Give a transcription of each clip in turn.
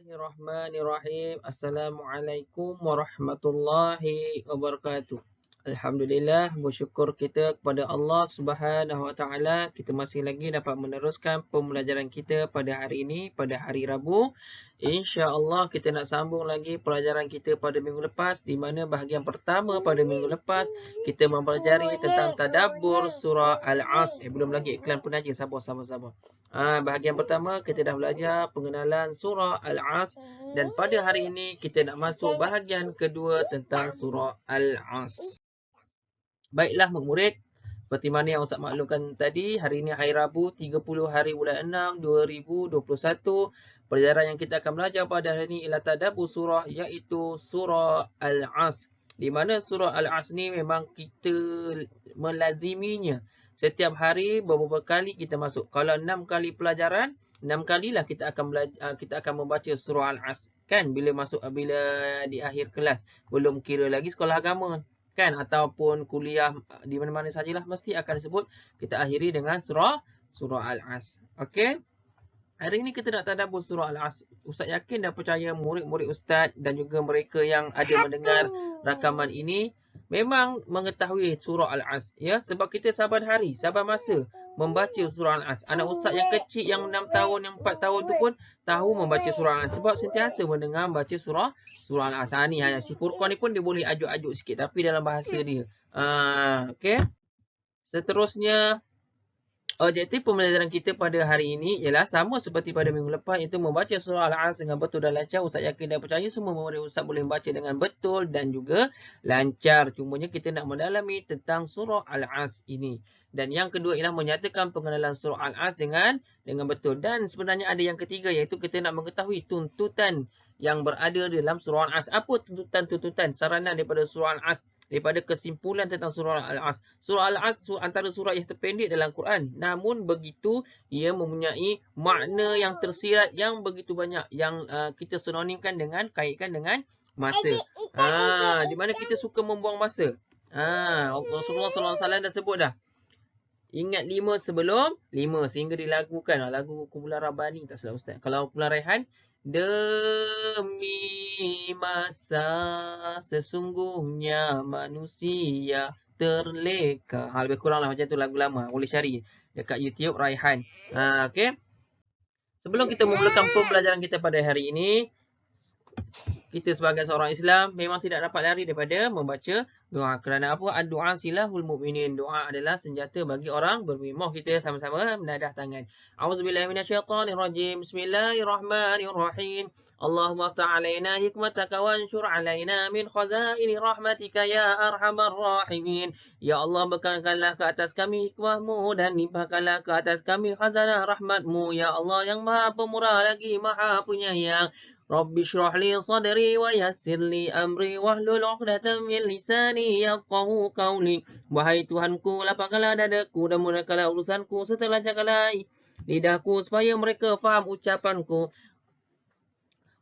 Bismillahirrahmanirrahim. Assalamualaikum warahmatullahi wabarakatuh. Alhamdulillah, bersyukur kita kepada Allah Subhanahu Wa Taala. Kita masih lagi dapat meneruskan pembelajaran kita pada hari ini, pada hari Rabu. InsyaAllah kita nak sambung lagi pelajaran kita pada minggu lepas, di mana bahagian pertama pada minggu lepas kita mempelajari tentang tadabbur surah Al-Asr. Belum lagi iklan pun aja, sabar. Bahagian pertama kita dah belajar pengenalan surah Al-Asr, dan pada hari ini kita nak masuk bahagian kedua tentang surah Al-Asr. Baiklah murid, seperti mana yang Ustaz maklumkan tadi, hari ini hari Rabu 30 hari bulan 6 2021. Pelajaran yang kita akan belajar pada hari ini ialah tadabbur surah, iaitu surah Al-Asr. Di mana surah Al-Asr ni memang kita melaziminya. Setiap hari beberapa kali kita masuk. Kalau 6 kali pelajaran, 6 kalilah kita akan membaca surah Al-Asr. Kan bila di akhir kelas. Belum kira lagi sekolah agama. Kan, ataupun kuliah di mana-mana sajalah mesti akan disebut kita akhiri dengan surah Al-Asr. Okey. Hari ini kita nak tadabbur surah Al-Asr. Ustaz yakin dan percaya murid-murid ustaz dan juga mereka yang ada mendengar rakaman ini memang mengetahui surah Al-Asr, ya, sebab kita saban hari, saban masa membaca surah Al-Asr. Anak ustaz yang kecil yang 6 tahun, yang 4 tahun tu pun tahu membaca surah Al-Asr sebab sentiasa mendengar baca surah Al-Asr. Ni si Furqan ni pun dia boleh ajuk-ajuk sikit tapi dalam bahasa dia. Okey. Seterusnya, objektif pembelajaran kita pada hari ini ialah sama seperti pada minggu lepas, iaitu membaca surah Al-Asr dengan betul dan lancar. Ustaz yakin dan percaya semua murid ustaz boleh membaca dengan betul dan juga lancar. Cumanya kita nak mendalami tentang surah Al-Asr ini. Dan yang kedua ialah menyatakan pengenalan surah Al-Asr dengan betul. Dan sebenarnya ada yang ketiga, iaitu kita nak mengetahui tuntutan yang berada dalam surah Al-Asr. Apa tuntutan saranan daripada surah Al-Asr? Daripada kesimpulan tentang surah Al-Asr. Surah Al-Asr antara surah yang terpendek dalam Quran. Namun begitu, ia mempunyai makna yang tersirat yang begitu banyak. Yang kita sinonimkan dengan, kaitkan dengan masa. Di mana kita suka membuang masa. Rasulullah SAW dah sebut dah. Ingat 5 sebelum 5. Sehingga dilagukan. Lagu kumpulan Rabbani tak salah ustaz. Kalau kumpulan Raihan, demi masa sesungguhnya manusia terleka. Lebih kurang lah macam tu lagu lama. Boleh cari dekat YouTube Raihan. Okey. Sebelum kita memulakan pembelajaran kita pada hari ini, kita sebagai seorang Islam memang tidak dapat lari daripada membaca doa. Kerana apa? Ad-du'a silahul mu'minin. Doa adalah senjata bagi orang beriman. Mari kita sama-sama menadah tangan. A'udzubillahi minasyaitonirrajim. Bismillahirrahmanirrahim. Allahumma aftah alaina hikmataka wansyur alaina min khazaini rahmatika ya arhamar rahimin. Ya Allah, berkahankanlah ke atas kami hikmahmu dan limpahkanlah ke atas kami khazanah rahmatmu. Ya Allah yang maha pemurah lagi maha penyayang. Rabbi syrah li sadri wa yassir li amri wahlul 'uqdatam min lisani yafqahu qawli. Wahai Tuhanku, lapangkanlah dadaku dan mudahkanlah urusanku serta lancarkanlah lidahku supaya mereka faham ucapanku.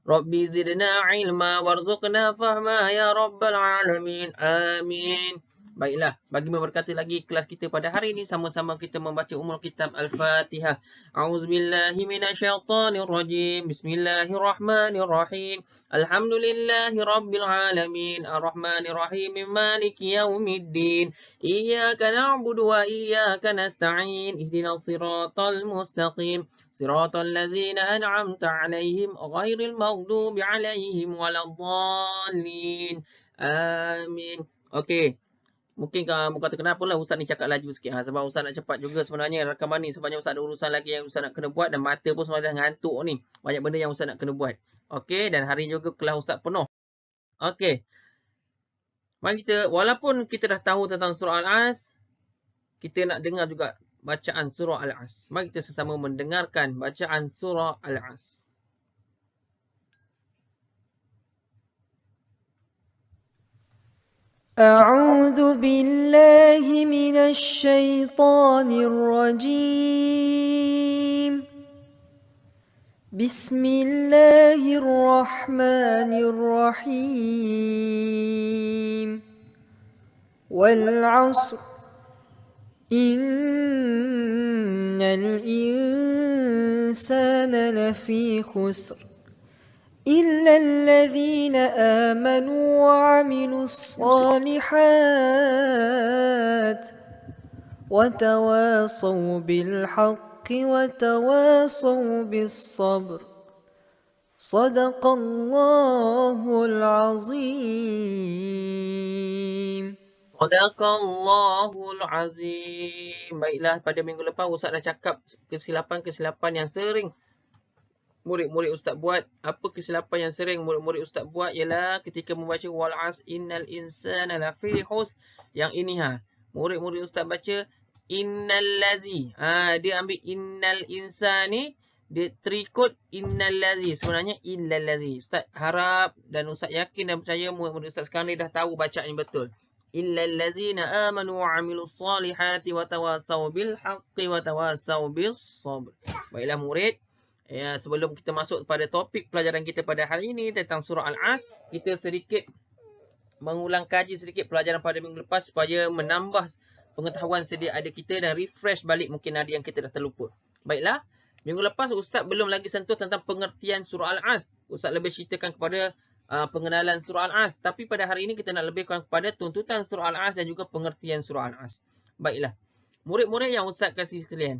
Rabbi zidna ilma warzuqna fahma ya rabbal alamin. Amin. Baiklah, bagi memberkati lagi kelas kita pada hari ini, sama-sama kita membaca Ummul Kitab Al-Fatihah. A'udzubillahi minasyaitonirrajim. Bismillahirrahmanirrahim. Alhamdulillahi rabbil alamin. Ar-Rahmanirrahim. Maliki yaumiddin. Iyyaka na'budu wa iyyaka nasta'in. Ihdinas siratal mustaqim. Siratal ladzina an'amta 'alaihim ghairil maghdubi 'alaihim waladdallin. Amin. Okey. Mungkin kamu kata kenapa lah Ustaz ni cakap laju sikit. Sebab Ustaz nak cepat juga sebenarnya rakaman ni. Sebenarnya Ustaz ada urusan lagi yang Ustaz nak kena buat. Dan mata pun sebenarnya dah ngantuk ni. Banyak benda yang Ustaz nak kena buat. Okey. Dan hari ni juga kelas Ustaz penuh. Okey. Mari kita, walaupun kita dah tahu tentang surah Al-Asr, kita nak dengar juga bacaan surah Al-Asr. Mari kita sesama mendengarkan bacaan surah Al-Asr. أعوذ بالله من الشيطان الرجيم. بسم الله الرحمن الرحيم. والعصر إن الإنسان لفي خسر إلا الذين آمنوا وعملوا الصالحات وتواصوا بالحق وتواصوا بالصبر صدق الله العظيم. Sadaqallahul Azim. Baiklah, pada minggu lepas Ustaz dah cakap kesilapan-kesilapan yang sering murid-murid Ustaz buat. Apa kesilapan yang sering murid-murid Ustaz buat ialah ketika membaca wal as innal insana lafi khus. Yang ini murid-murid Ustaz baca innal lazi. Dia ambil innal insani, dia trikot innal lazi. Sebenarnya illal lazi. Ustaz harap dan Ustaz yakin dan percaya murid-murid Ustaz sekarang ni dah tahu bacaannya betul. Illal ladzina amanu wa 'amilus solihati wa tawasaw bil haqqi wa tawasaw bis sabr. Baiklah murid, ya, sebelum kita masuk pada topik pelajaran kita pada hari ini tentang surah Al-As, kita sedikit mengulang kaji sedikit pelajaran pada minggu lepas supaya menambah pengetahuan sedia ada kita dan refresh balik mungkin ada yang kita dah terlupa. Baiklah, minggu lepas Ustaz belum lagi sentuh tentang pengertian surah Al-As. Ustaz lebih ceritakan kepada pengenalan surah Al-As. Tapi pada hari ini kita nak lebihkan kepada tuntutan surah Al-As dan juga pengertian surah Al-As. Baiklah, murid-murid yang Ustaz kasih sekalian,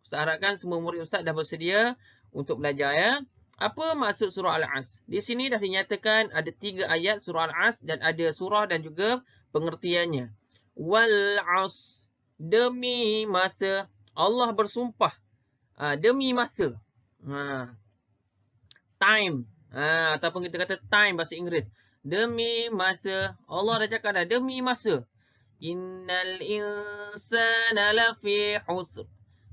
Ustaz harapkan semua murid Ustaz dah bersedia untuk belajar, ya. Apa maksud surah Al-As? Di sini dah dinyatakan ada 3 ayat surah Al-As dan ada surah dan juga pengertiannya. Wal as, demi masa. Allah bersumpah demi masa. Time. Ataupun kita kata time bahasa Inggeris. Demi masa. Allah dah cakap dah demi masa. Innal insana lafi husr.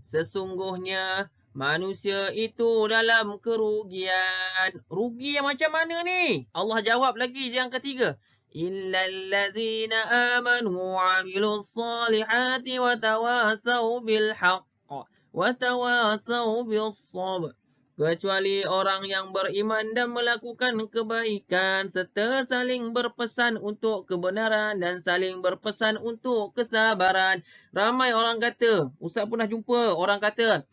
Sesungguhnya manusia itu dalam kerugian. Rugi yang macam mana ni? Allah jawab lagi yang ketiga. Illal ladzina amanu wa 'amilus solihati wa tawasaw bil haqq wa tawasaw bis sabr. Kecuali orang yang beriman dan melakukan kebaikan serta saling berpesan untuk kebenaran dan saling berpesan untuk kesabaran. Ramai orang kata, Ustaz pernah jumpa orang kata,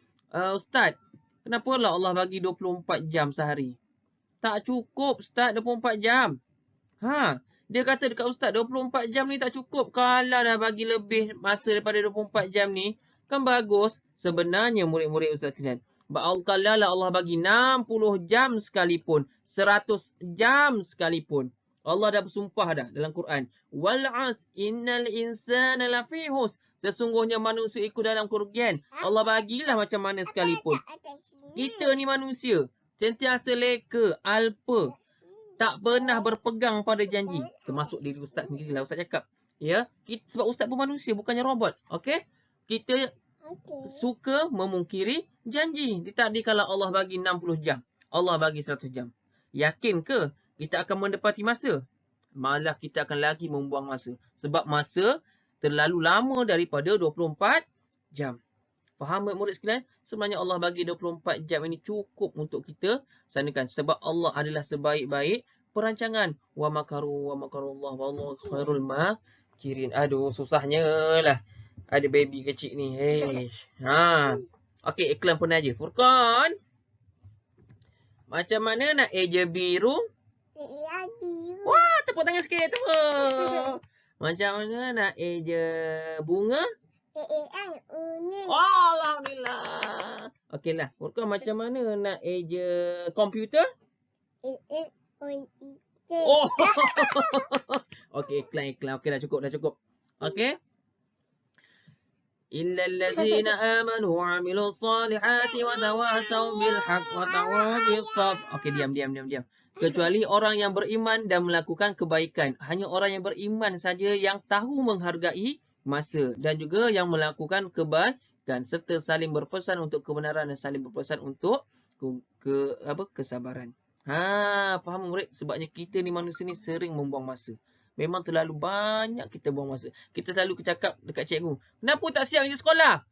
Ustaz, kenapa lah Allah bagi 24 jam sehari? Tak cukup Ustaz 24 jam. Dia kata dekat Ustaz 24 jam ni tak cukup. Kalau dah bagi lebih masa daripada 24 jam ni, kan bagus. Sebenarnya murid-murid Ustaz sekalian, kalau Allah bagi 60 jam sekalipun, 100 jam sekalipun, Allah dah bersumpah dah dalam Quran. Wal as innal insana lafi husr. Sesungguhnya manusia ikut dalam kerugian. Allah bagilah macam mana sekalipun. Kita ni manusia, sentiasa leka, alpa, tak pernah berpegang pada janji. Termasuk diri Ustaz sendirilah Ustaz cakap. Ya, sebab Ustaz pun manusia, bukannya robot. Okey? Kita suka memungkiri janji. Ditakdirkanlah Allah bagi 60 jam. Allah bagi 100 jam. Yakin ke kita akan mendapati masa? Malah kita akan lagi membuang masa. Sebab masa terlalu lama daripada 24 jam. Faham murid sekalian? Sebenarnya Allah bagi 24 jam ini cukup untuk kita sanakan. Sebab Allah adalah sebaik-baik perancangan. Wa makaru wa makarullah wallahu khairul makirin. Aduh, susahnya lah. Ada baby kecil ni. Okey, iklan pun aja. Furqan, macam mana nak eja biru? Biru. Wah, tepuk tangan sikit. Tepuk. Macam mana nak eja bunga? Alhamdulillah. Okeylah. Furqan, macam mana nak eja komputer? Oh. Okey, iklan. Okey, dah cukup. Okey. Illal ladzina amanu wa 'amilus solihati wa tawasaw bil haqq wa tawasaw bis sabr. Okey, diam. Kecuali orang yang beriman dan melakukan kebaikan. Hanya orang yang beriman saja yang tahu menghargai masa dan juga yang melakukan kebaikan serta saling berpesan untuk kebenaran dan saling berpesan untuk kesabaran. Faham murid? Sebabnya kita ni manusia ni sering membuang masa. Memang terlalu banyak kita buang masa. Kita selalu cakap dekat cikgu, kenapa tak siang je sekolah?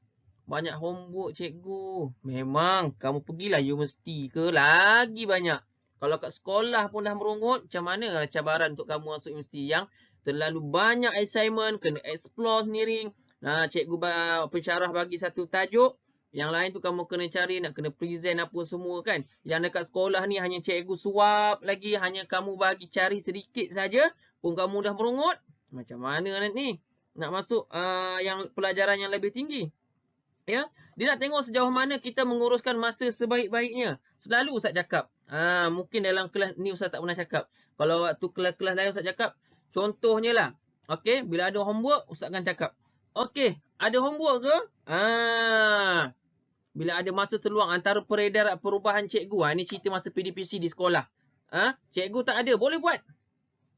Banyak homework cikgu. Memang kamu pergilah universiti ke lagi banyak. Kalau kat sekolah pun dah merungut, macam mana cabaran untuk kamu masuk universiti yang terlalu banyak assignment, kena explore sendiri. Cikgu pensyarah bagi satu tajuk, Yang lain tu kamu kena cari, nak kena present apa semua kan. Yang dekat sekolah ni hanya cikgu suap lagi, hanya kamu bagi cari sedikit saja pun kamu dah merungut. Macam mana ni? Nak masuk yang pelajaran yang lebih tinggi. Ya, dia nak tengok sejauh mana kita menguruskan masa sebaik-baiknya. Selalu Ustaz cakap. Mungkin dalam kelas ni Ustaz tak pernah cakap. Kalau waktu kelas-kelas lain Ustaz cakap, contohnya lah. Okey, bila ada homework Ustaz akan cakap. Okey, ada homework ke? Bila ada masa terluang antara perubahan cikgu. Ini cerita masa PDPC di sekolah. Cikgu tak ada, boleh buat.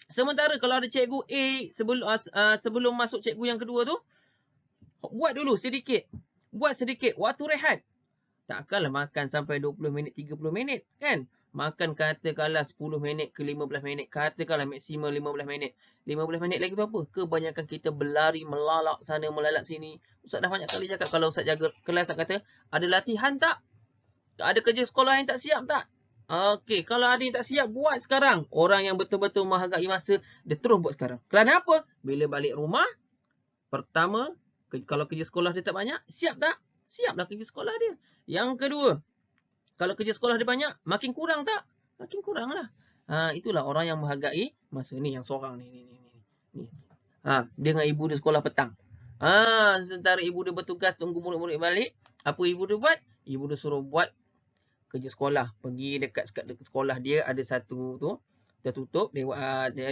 Sementara kalau ada cikgu A sebelum masuk cikgu yang kedua tu, buat dulu sedikit. Buat sedikit. Waktu rehat. Takkanlah makan sampai 20 minit, 30 minit. Kan? Makan katakanlah 10 minit ke 15 minit. Katakanlah maksimum 15 minit. 15 minit lagi tu apa? Kebanyakan kita berlari, melalak sana, melalak sini. Ustaz dah banyak kali cakap kalau Ustaz jaga kelas, Ustaz kata, ada latihan tak? Ada kerja sekolah yang tak siap tak? Okey, kalau ada yang tak siap, buat sekarang. Orang yang betul-betul menghargai masa, dia terus buat sekarang. Kenapa? Bila balik rumah, pertama, kalau kerja sekolah dia tak banyak, siap tak? Siaplah kerja sekolah dia. Yang kedua, kalau kerja sekolah dia banyak, makin kurang tak? Makin kurang lah. Itulah orang yang menghargai masa ni, yang seorang ni. Dia dengan ibu dia sekolah petang. Sementara ibu dia bertugas tunggu murid-murid balik, apa ibu dia buat? Ibu dia suruh buat kerja sekolah. Pergi dekat sekolah dia ada satu tu, tertutup, dia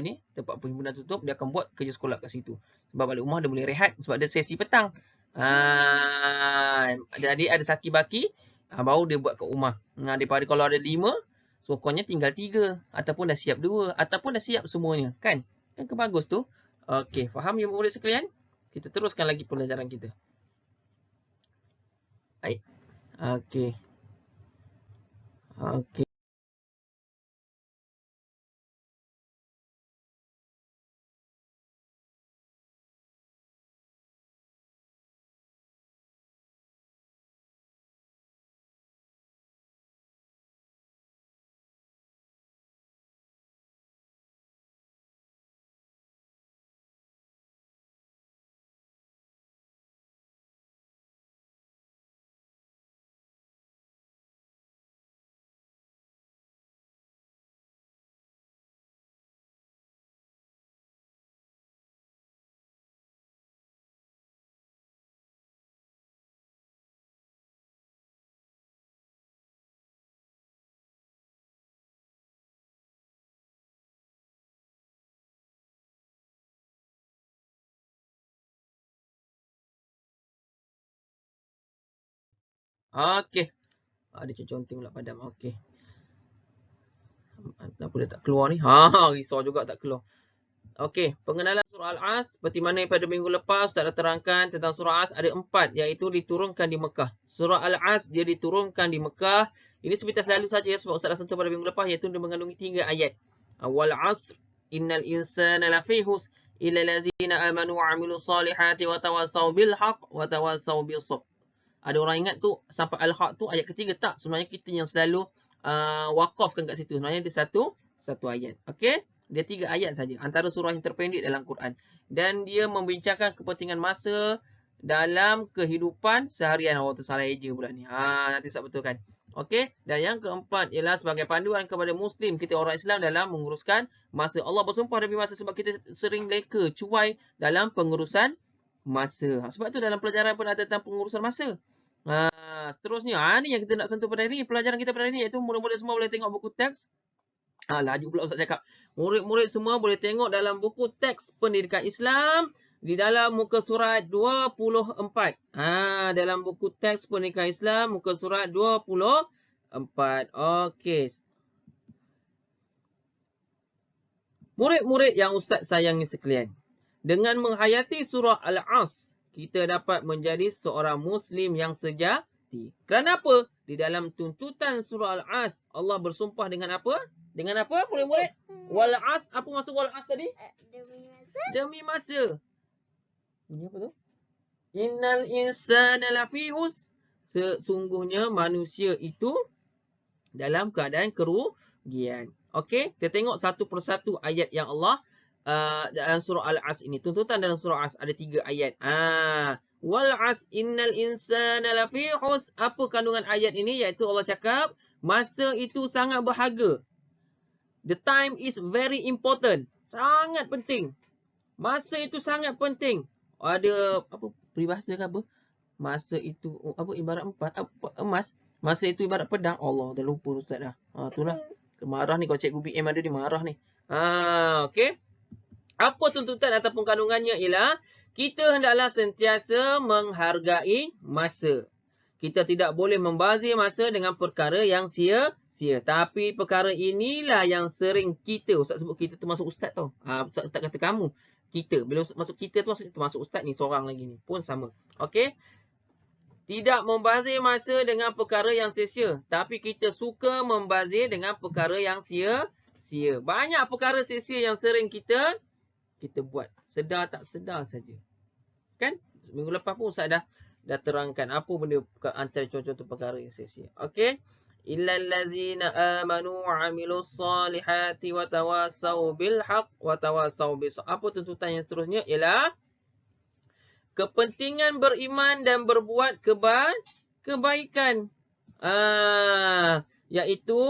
ni tempat perhimpunan tutup, dia akan buat kerja sekolah kat situ. Sebab balik rumah dia boleh rehat sebab dia sesi petang. Jadi ada saki baki, baru dia buat kat rumah. Daripada kalau ada 5, sokonnya tinggal 3 ataupun dah siap 2 ataupun dah siap semuanya, kan? Kan kebagus tu. Okey, faham ya murid sekalian? Kita teruskan lagi pelajaran kita. Baik. Okey. Okey. Ada conteng pula padam. Okey. Kenapa dia tak keluar ni? Risau juga tak keluar. Okey, pengenalan surah Al-As. Seperti mana pada minggu lepas, Ustaz dah terangkan tentang surah As ada 4, iaitu diturunkan di Mekah. Surah Al-As dia diturunkan di Mekah. Ini seperti selalu saja sebab Ustaz dah sentuh pada minggu lepas, iaitu dia mengandungi 3 ayat. Wal 'asr innal insana lafi khusr illa allazina amanu wa 'amilus solihati wa tawassaw bil haqq wa tawassaw bis sabr. Ada orang ingat tu sampai Al-Haq tu ayat ketiga, tak? Sebenarnya kita yang selalu wakafkan kat situ. Sebenarnya dia satu ayat. Okey? Dia 3 ayat saja. Antara surah yang terpendek dalam Quran. Dan dia membincangkan kepentingan masa dalam kehidupan seharian. Tu salah eja pula ni. Nanti Ustaz betulkan. Okey? Dan yang keempat ialah sebagai panduan kepada Muslim, kita orang Islam dalam menguruskan masa. Allah bersumpah demi masa sebab kita sering leka, cuai dalam pengurusan masa. Sebab tu dalam pelajaran pun ada tentang pengurusan masa. Seterusnya, ni yang kita nak sentuh pada hari ni. Pelajaran kita pada hari ni iaitu murid-murid semua boleh tengok buku teks. Laju pula Ustaz cakap. Murid-murid semua boleh tengok dalam buku teks pendidikan Islam di dalam muka surat 24. Dalam buku teks pendidikan Islam muka surat 24. Okey. Murid-murid yang Ustaz sayangi sekalian. Dengan menghayati surah Al-As, kita dapat menjadi seorang Muslim yang sejati. Kenapa? Di dalam tuntutan surah Al-As, Allah bersumpah dengan apa? Dengan apa, murid-murid? Wal-As. Apa maksud Wal-As tadi? Demi masa. Ini apa tu? Innal insana lafi khusr. Sesungguhnya manusia itu dalam keadaan kerugian. Okey, kita tengok satu persatu ayat yang Allah dalam surah Al-As ini. Tuntutan dalam surah Al-As ada 3 ayat. Wal 'as innal insana lafi khus. Apa kandungan ayat ini? Iaitu Allah cakap masa itu sangat berharga. The time is very important. Sangat penting. Masa itu sangat penting. Ada apa peribahasa ke apa? Masa itu apa ibarat emas. Masa itu ibarat pedang. Allah dah lupa ustaz dah. Itulah. Marah ni kalau cikgu BM ada dia marah ni. Okey. Apa tuntutan ataupun kandungannya ialah kita hendaklah sentiasa menghargai masa. Kita tidak boleh membazir masa dengan perkara yang sia-sia. Tapi perkara inilah yang sering kita, ustaz sebut kita termasuk ustaz tau. Ustaz tak kata kamu. Kita. Bila masuk kita tu maksudnya termasuk ustaz ni seorang lagi ni. Pun sama. Okey. Tidak membazir masa dengan perkara yang sia-sia. Tapi kita suka membazir dengan perkara yang sia-sia. Banyak perkara sia-sia yang sering kita buat. Sedar tak sedar saja. Kan? Minggu lepas pun Ustaz dah terangkan apa benda antara contoh-contoh perkara yang sia-sia. Okey. Illal ladzina amanu wa 'amilus solihati wa tawasaw bil haqq wa tawasaw bis. Apa tuntutan yang seterusnya ialah kepentingan beriman dan berbuat kebaikan. Iaitu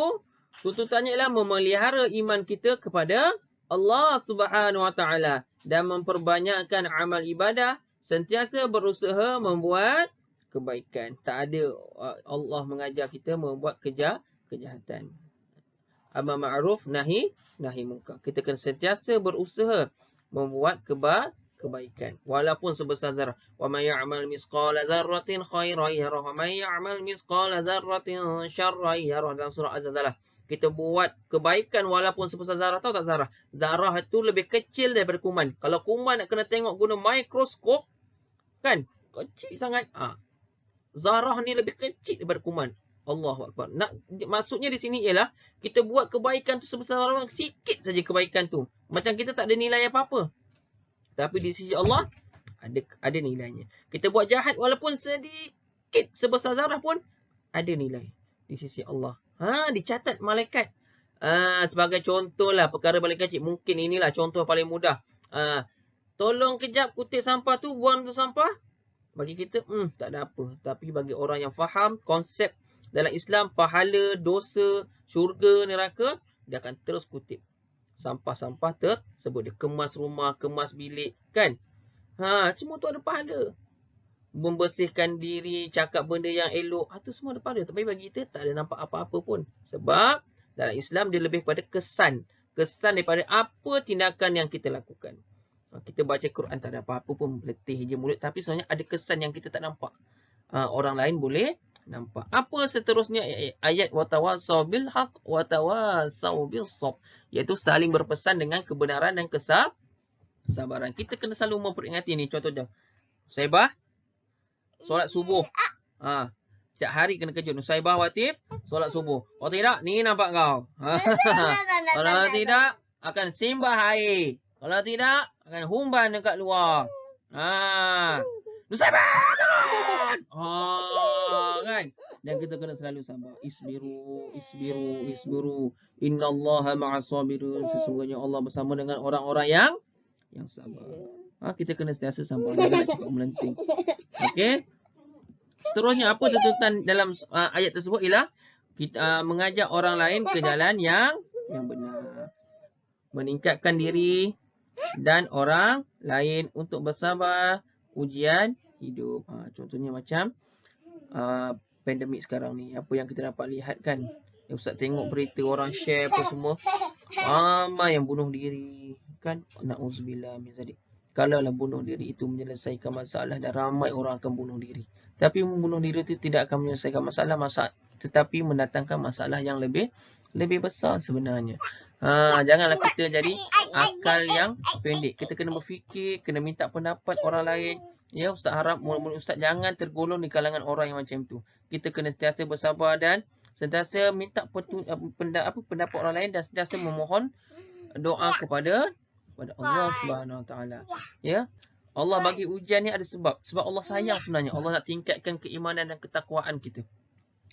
tuntutannya ialah memelihara iman kita kepada Allah Subhanahu Wa Taala dan memperbanyakkan amal ibadah, sentiasa berusaha membuat kebaikan. Tak ada Allah mengajar kita membuat kejahatan. Amar ma'ruf nahi munkar. Kita kena sentiasa berusaha membuat kebaikan walaupun sebesar zarah. Wa may ya'mal misqala dzarratin khairan yarah wa may ya'mal misqala dzarratin syarran yarah, dalam surah Az-Zalzalah. Kita buat kebaikan walaupun sebesar zarah. Tahu tak zarah? Zarah itu lebih kecil daripada kuman. Kalau kuman nak kena tengok guna mikroskop, kan? Kecil sangat. Zarah ni lebih kecil daripada kuman. Allahu Akbar. Maksudnya di sini ialah kita buat kebaikan tu sebesar zarah, sikit saja kebaikan tu. Macam kita tak ada nilai apa-apa. Tapi di sisi Allah ada nilainya. Kita buat jahat walaupun sedikit sebesar zarah pun ada nilai di sisi Allah. Dicatat malaikat. Sebagai contohlah perkara paling kecil. Mungkin inilah contoh paling mudah. Tolong kejap kutip sampah tu, buang tu sampah. Bagi kita, tak ada apa. Tapi bagi orang yang faham konsep dalam Islam, pahala, dosa, syurga, neraka, dia akan terus kutip sampah-sampah tersebut. Dia kemas rumah, kemas bilik, kan? Semua tu ada pahala. Membersihkan diri, cakap benda yang elok, itu semua ada pahala. Tapi bagi kita tak ada nampak apa-apa pun. Sebab dalam Islam dia lebih pada kesan. Kesan daripada apa tindakan yang kita lakukan. Kita baca Quran tak ada apa-apa pun, letih je mulut. Tapi sebenarnya ada kesan yang kita tak nampak. Orang lain boleh nampak. Apa seterusnya ayat watawasaw bil haqq watawasaw bis sabr, iaitu saling berpesan dengan kebenaran dan kesabaran. Kita kena selalu memperingati ni. Contohnya Nusaibah solat subuh. Setiap hari kena kejut. Nusaibah Watif solat subuh. Kalau tidak, ni nampak kau. Kalau tidak, akan simbah air. Kalau tidak, akan humban dekat luar. Nusaibah! Kan? Dan kita kena selalu sabar. Isbiru. Innallaha ma'as sabirin. Sesungguhnya Allah bersama dengan orang-orang yang sabar. Kita kena sentiasa sabar. Jangan nak cepat melenting. Okey? Seterusnya, apa tuntutan dalam ayat tersebut ialah kita mengajak orang lain ke jalan yang benar. Meningkatkan diri dan orang lain untuk bersabar ujian hidup. Contohnya macam pandemik sekarang ni. Apa yang kita dapat lihat kan. Ustaz tengok berita orang share apa semua. Ramai yang bunuh diri. Kan? Na'udzubillah min zalik. Kalaulah bunuh diri itu menyelesaikan masalah, dan ramai orang akan bunuh diri. Tapi membunuh diri itu tidak akan menyelesaikan masalah, tetapi mendatangkan masalah yang lebih besar sebenarnya. Janganlah kita jadi akal yang pendek. Kita kena berfikir, kena minta pendapat orang lain. Ya, Ustaz harap mula-mula Ustaz jangan tergolong di kalangan orang yang macam tu. Kita kena sentiasa bersabar dan sentiasa minta pendapat orang lain, dan sentiasa memohon doa kepada Allah Subhanahu Wa Taala. Ya. Allah bagi ujian ni ada sebab. Sebab Allah sayang sebenarnya. Allah nak tingkatkan keimanan dan ketakwaan kita.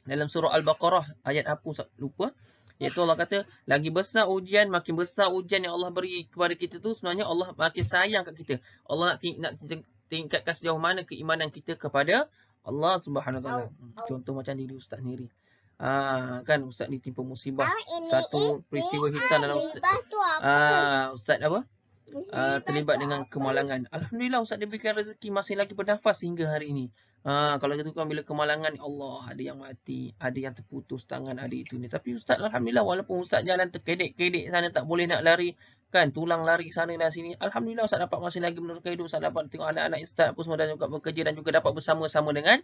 Dalam surah Al-Baqarah ayat apa Ustaz lupa. Iaitu Allah kata, lagi besar ujian, makin besar ujian yang Allah beri kepada kita tu, sebenarnya Allah makin sayang kat kita. Allah nak tingkatkan sejauh mana keimanan kita kepada Allah Subhanahu Wa Taala. Contoh macam diri ustaz sendiri. Kan ustaz ditimpa musibah. Satu peristiwa hitam dalam ustaz apa? Terlibat dengan kemalangan. Alhamdulillah ustaz diberikan rezeki masih lagi bernafas hingga hari ini. Kalau kita kan bila kemalangan, Allah, ada yang mati, ada yang terputus tangan, ada itu ni. Tapi ustaz alhamdulillah walaupun ustaz jalan terkedek-kedek sana, tak boleh nak lari, kan tulang lari sana dan sini, alhamdulillah ustaz dapat masih lagi meneruskan hidup, ustaz dapat tengok anak-anak ustaz apa semua dan juga bekerja dan juga dapat bersama-sama dengan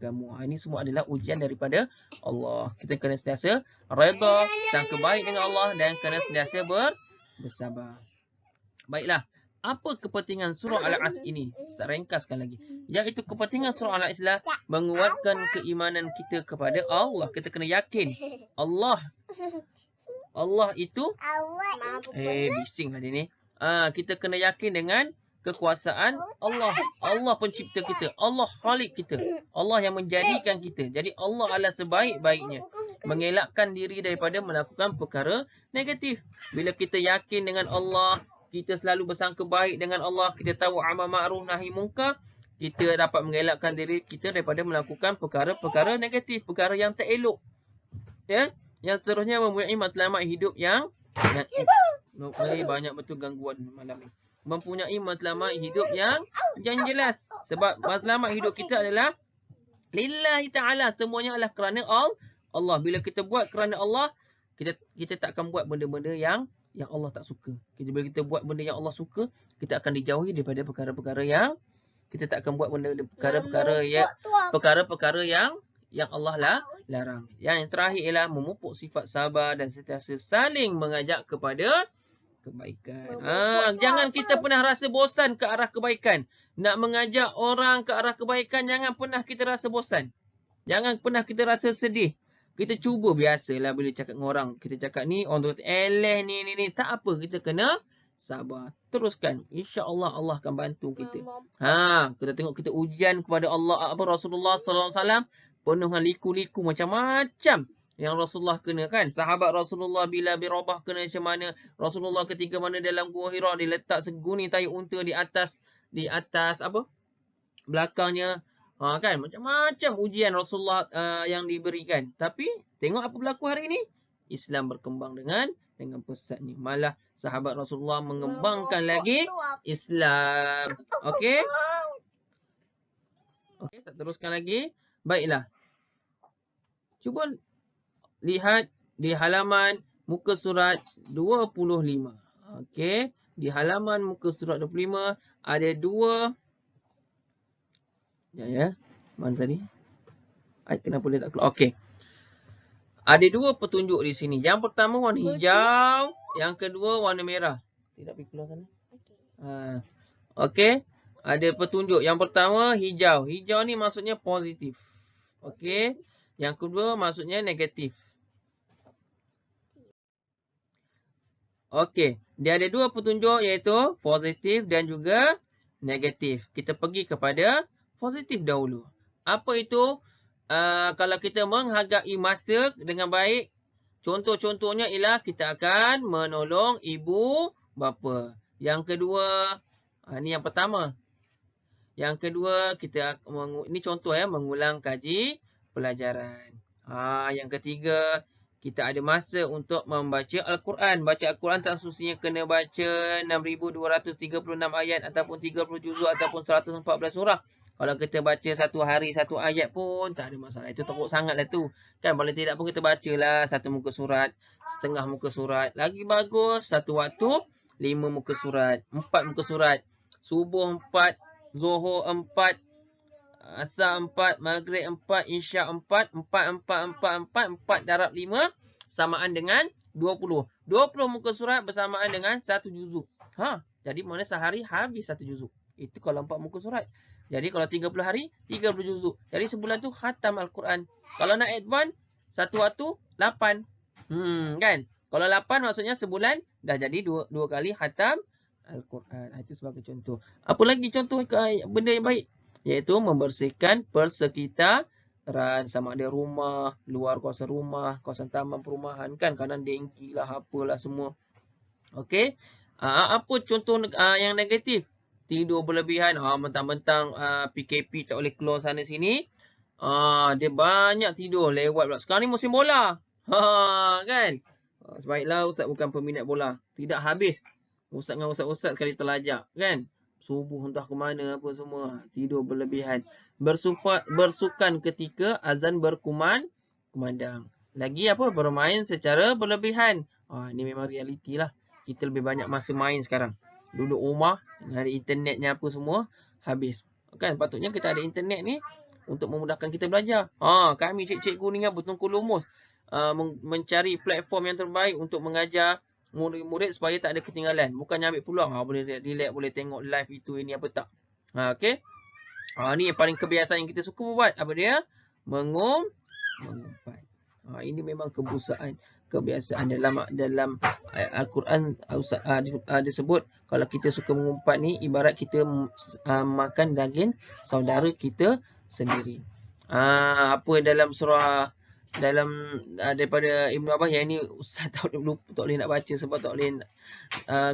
kamu. Ini semua adalah ujian daripada Allah. Kita kena sentiasa redha, sangka baik dengan Allah dan kena sentiasa bersabar. Baiklah, apa kepentingan surah Al-As ini? Saya ringkaskan lagi. Iaitu kepentingan surah Al-As adalah menguatkan keimanan kita kepada Allah. Kita kena yakin Allah itu bising tadi ni. Kita kena yakin dengan kekuasaan Allah. Allah pencipta kita, Allah khalik kita, Allah yang menjadikan kita. Jadi Allah adalah sebaik-baiknya mengelakkan diri daripada melakukan perkara negatif. Bila kita yakin dengan Allah, kita selalu bersangka baik dengan Allah, kita tahu amal ma'ruf nahi munkar, kita dapat mengelakkan diri kita daripada melakukan perkara-perkara negatif, perkara yang tak elok. Ya, yang seterusnya mempunyai matlamat hidup yang banyak betul gangguan malam ni. Mempunyai matlamat hidup yang jelas. Sebab matlamat hidup kita adalah lillahi ta'ala, semuanya adalah kerana Allah. Bila kita buat kerana Allah, kita tak akan buat benda-benda yang Allah tak suka. Bila kita buat benda yang Allah suka, kita akan dijauhi daripada perkara-perkara yang kita tak akan buat perkara-perkara yang Allah larang. Yang terakhir ialah memupuk sifat sabar dan sentiasa saling mengajak kepada kebaikan. Jangan kita pernah rasa bosan ke arah kebaikan. Nak mengajak orang ke arah kebaikan, jangan pernah kita rasa bosan. Jangan pernah kita rasa sedih. Kita cuba, biasalah bila cakap dengan orang. Kita cakap ni, orang tu kata, ni. Tak apa, kita kena sabar. Teruskan. InsyaAllah Allah akan bantu kita. Kita tengok kita ujian kepada Allah. Rasulullah SAW penuh dengan liku-liku macam-macam yang Rasulullah kena, kan. Sahabat Rasulullah bila Rabah kena macam mana. Rasulullah ketika mana dalam Gua Hira, dia letak seguni tahi unta di atas apa? Belakangnya. Kan macam-macam ujian Rasulullah yang diberikan. Tapi tengok apa berlaku hari ini. Islam berkembang dengan pesatnya. Malah sahabat Rasulullah mengembangkan lagi Islam. Okey. Saya teruskan lagi. Baiklah. Cuba lihat di halaman muka surat 25. Okey. Di halaman muka surat 25 ada dua. Ya. Mana tadi? Kenapa dia tak keluar? Okey. Ada dua petunjuk di sini. Yang pertama warna hijau, yang kedua warna merah. Tidak pergi keluar sana. Okey. Ada petunjuk. Yang pertama hijau. Hijau ni maksudnya positif. Okey. Yang kedua maksudnya negatif. Okey. Dia ada dua petunjuk iaitu positif dan juga negatif. Kita pergi kepada positif dahulu. Apa itu? Kalau kita menghargai masa dengan baik, contoh-contohnya ialah kita akan menolong ibu bapa. Yang kedua, ini yang pertama. Yang kedua, ini contoh mengulang kaji pelajaran. Yang ketiga, kita ada masa untuk membaca Al-Quran. Baca Al-Quran tak semestinya kena baca 6,236 ayat ataupun 30 juzuk ataupun 114 surah. Kalau kita baca satu hari satu ayat pun tak ada masalah. Itu teruk sangat lah tu. Kan paling tidak pun kita bacalah satu muka surat, setengah muka surat. Lagi bagus satu waktu 5 muka surat, 4 muka surat. Subuh 4, Zuhur 4, Asar 4, Maghrib 4, Isyak 4, 4 darab 5 samaan dengan 20. 20 muka surat bersamaan dengan 1 juzuk. Jadi mana sehari habis 1 juzuk. Itu kalau 4 muka surat. Jadi kalau 30 hari, 30 juzuk. Jadi sebulan tu khatam Al-Quran. Kalau nak advance, satu waktu 8. Kan? Kalau 8 maksudnya sebulan dah jadi dua kali khatam Al-Quran. Itu sebagai contoh. Apa lagi contoh benda yang baik? Iaitu membersihkan persekitaran. Sama ada rumah, luar kawasan rumah, kawasan taman perumahan. Kan kanan dengki lah, apalah semua. Okey. Apa contoh yang negatif? tidur berlebihan, mentang-mentang PKP tak boleh keluar sana sini, dia banyak tidur lewat pula. Sekarang ni musim bola. Kan? Sebaiklah ustaz bukan peminat bola. Tidak habis. Ustaz dengan ustaz-ustaz sekali terlajak, kan? Subuh entah ke mana apa semua, tidur berlebihan. Bersukan ketika azan berkumandang. Lagi apa? Bermain secara berlebihan. Ini memang realiti lah. Kita lebih banyak masa main sekarang. Duduk rumah, ada internetnya apa semua, habis. Kan patutnya kita ada internet ni untuk memudahkan kita belajar. Kami cikgu ni bertungku lumus mencari platform yang terbaik untuk mengajar murid-murid supaya tak ada ketinggalan. Bukannya ambil peluang, boleh relax, boleh tengok live itu ini apa tak. Okey. Ni yang paling kebiasaan yang kita suka buat. Apa dia? Mengumpat. Ini memang kebiasaan dalam Al-Quran disebut kalau kita suka mengumpat ni ibarat kita makan daging saudara kita sendiri. Apa dalam surah daripada Ibnu Abbas yang ini Ustaz tak boleh nak baca sebab tak boleh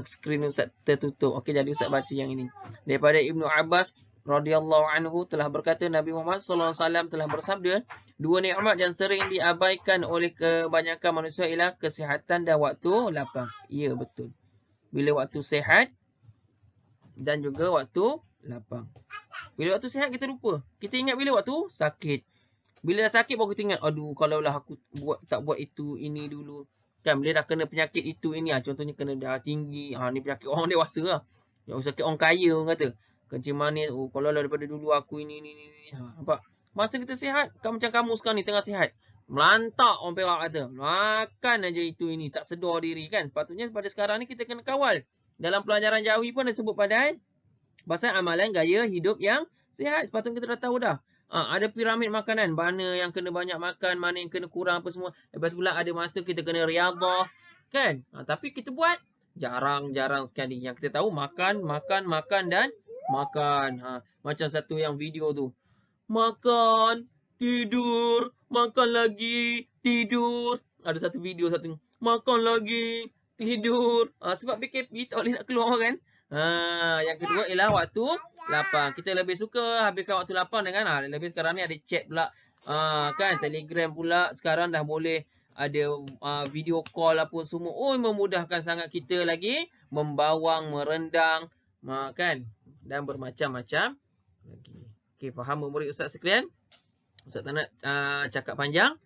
skrin Ustaz tertutup. Okey, jadi Ustaz baca yang ini. Daripada Ibnu Abbas radhiyallahu anhu telah berkata Nabi Muhammad sallallahu alaihi wasallam telah bersabda, dua nikmat yang sering diabaikan oleh kebanyakan manusia ialah kesihatan dan waktu lapang. Ya, betul. Bila waktu sihat dan juga waktu lapang. Bila waktu sihat kita lupa. Kita ingat bila waktu sakit. Bila dah sakit baru kita ingat, aduh kalaulah aku tak buat itu ini dulu. Kan bila dah kena penyakit itu ini, contohnya kena darah tinggi, ni penyakit orang dewasa lah. Yang sakit orang kaya orang kata. Kencing manis, kalau daripada dulu aku ini. Nampak? Masa kita sihat, macam kamu sekarang ni tengah sihat. Melantak orang Perak kata. Makan aja itu ini, tak sedar diri kan. Sepatutnya pada sekarang ni kita kena kawal. Dalam pelajaran Jawi pun ada sebut pasal amalan gaya hidup yang sihat. Sepatutnya kita dah tahu dah. Ada piramid makanan. Mana yang kena banyak makan, mana yang kena kurang apa semua. Lepas pula ada masa kita kena riadah. Kan? Tapi kita buat jarang-jarang sekali. Yang kita tahu makan dan makan. Macam satu yang video tu. Makan, tidur, makan lagi, tidur. Ada satu video satu. Makan lagi, tidur. Sebab PKP tak boleh nak keluar kan. Yang kedua ialah waktu lapang. Kita lebih suka habiskan waktu lapang dengan lebih sekarang ni ada chat pula. Kan Telegram pula sekarang dah boleh ada video call apa semua. Memudahkan sangat kita lagi membawang, merendang, kan, dan bermacam-macam lagi. Okey, faham murid Ustaz sekalian? Ustaz tak nak cakap panjang.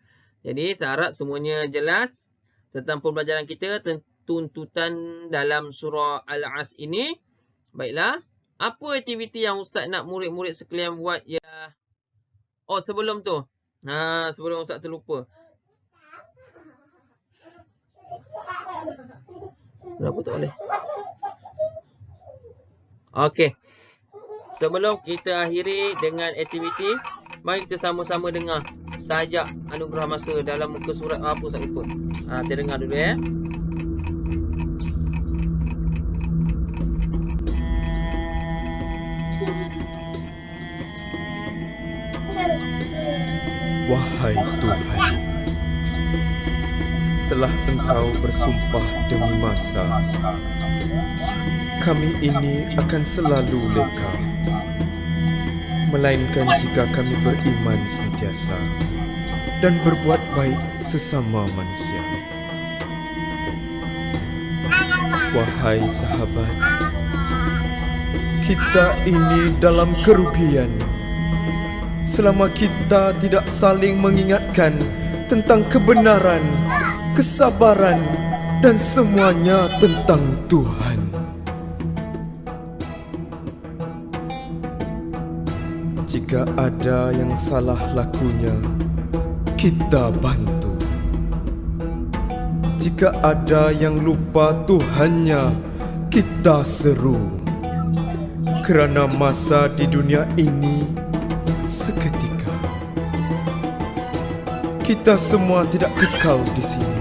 Jadi saya harap semuanya jelas tentang pembelajaran kita, tuntutan dalam surah Al-As ini. Baiklah, apa aktiviti yang Ustaz nak murid-murid sekalian buat ya? Sebelum tu. Sebelum Ustaz terlupa. Kenapa tak boleh? Okey. Sebelum kita akhiri dengan aktiviti, mari kita sama-sama dengar sajak anugerah masa dalam muka surat apa Ustaz lupa. Kita dengar dulu ya. Wahai Tuhan, telah Engkau bersumpah demi masa, kami ini akan selalu leka, melainkan jika kami beriman sentiasa dan berbuat baik sesama manusia. Wahai sahabat, kita ini dalam kerugian selama kita tidak saling mengingatkan tentang kebenaran, kesabaran, dan semuanya tentang Tuhan. Jika ada yang salah lakunya, kita bantu. Jika ada yang lupa Tuhannya, kita seru. Kerana masa di dunia ini seketika. Kita semua tidak kekal di sini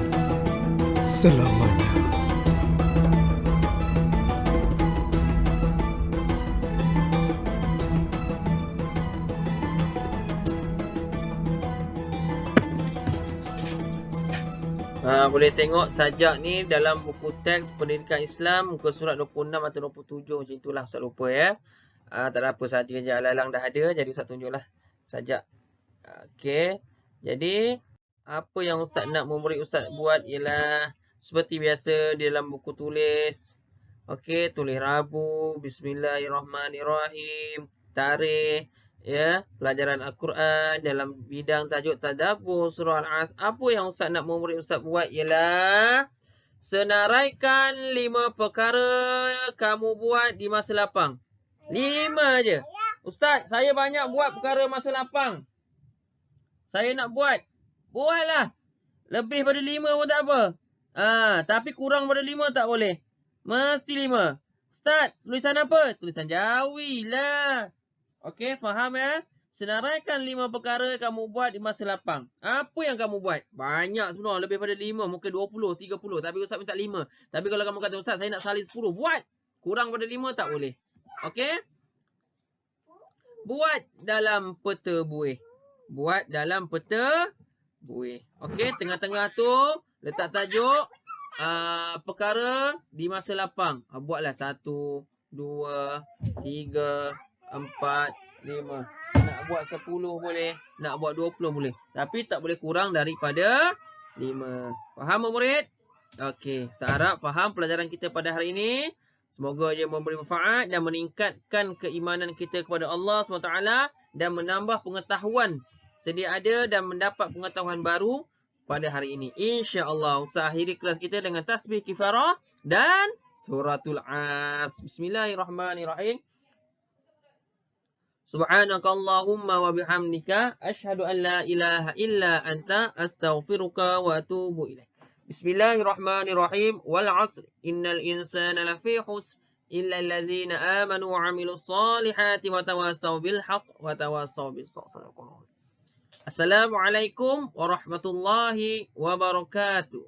selamanya. Boleh tengok sajak ni dalam buku teks Pendidikan Islam muka surat 26 atau 27 macam itulah, Ustaz lupa ya. Tak ada apa saja je, alang-alang dah ada, jadi Ustaz tunjuklah sajak. Okey. Jadi apa yang Ustaz nak murid Ustaz buat ialah seperti biasa di dalam buku tulis. Okey, tulis Rabu, Bismillahirrahmanirrahim, tarikh, ya, pelajaran Al-Quran dalam bidang tajuk tadabbur surah Al-As. Apa yang Ustaz nak murid Ustaz buat ialah senaraikan 5 perkara kamu buat di masa lapang. 5 je. Ustaz, saya banyak buat perkara masa lapang. Saya nak buatlah. Lebih pada 5 pun tak apa. Tapi kurang pada 5 tak boleh. Mesti 5. Ustaz, tulisan apa? Tulisan Jawi lah. Okey, faham ya? Senaraikan 5 perkara kamu buat di masa lapang. Apa yang kamu buat? Banyak sebenarnya, lebih pada 5, mungkin 20, 30. Tapi Ustaz minta 5. Tapi kalau kamu kata, Ustaz, saya nak salin 10. Buat. Kurang pada 5 tak boleh. Okey? Buat dalam peta buih. Buat dalam peta buih. Okey, tengah-tengah tu letak tajuk perkara di masa lapang. Buatlah 1, 2, 3, 4, 5. Nak buat 10 boleh, nak buat 20 boleh. Tapi tak boleh kurang daripada 5. Faham murid? Okey, saya harap faham pelajaran kita pada hari ini. Semoga ia memberi manfaat dan meningkatkan keimanan kita kepada Allah SWT dan menambah pengetahuan sedia ada dan mendapat pengetahuan baru pada hari ini. InsyaAllah. Usaha akhiri kelas kita dengan tasbih kifarah dan suratul As. Bismillahirrahmanirrahim. Subhanakallahumma wa bihamdika asyhadu an la ilaha illa anta astaghfiruka wa atubu ilaik. Bismillahirrahmanirrahim. Wal 'asr innal insana lafi khusr illa allazina amanu wa 'amilus solihati wa tawassaw bil haqq wa tawassaw bis sabr. Assalamualaikum warahmatullahi wabarakatuh.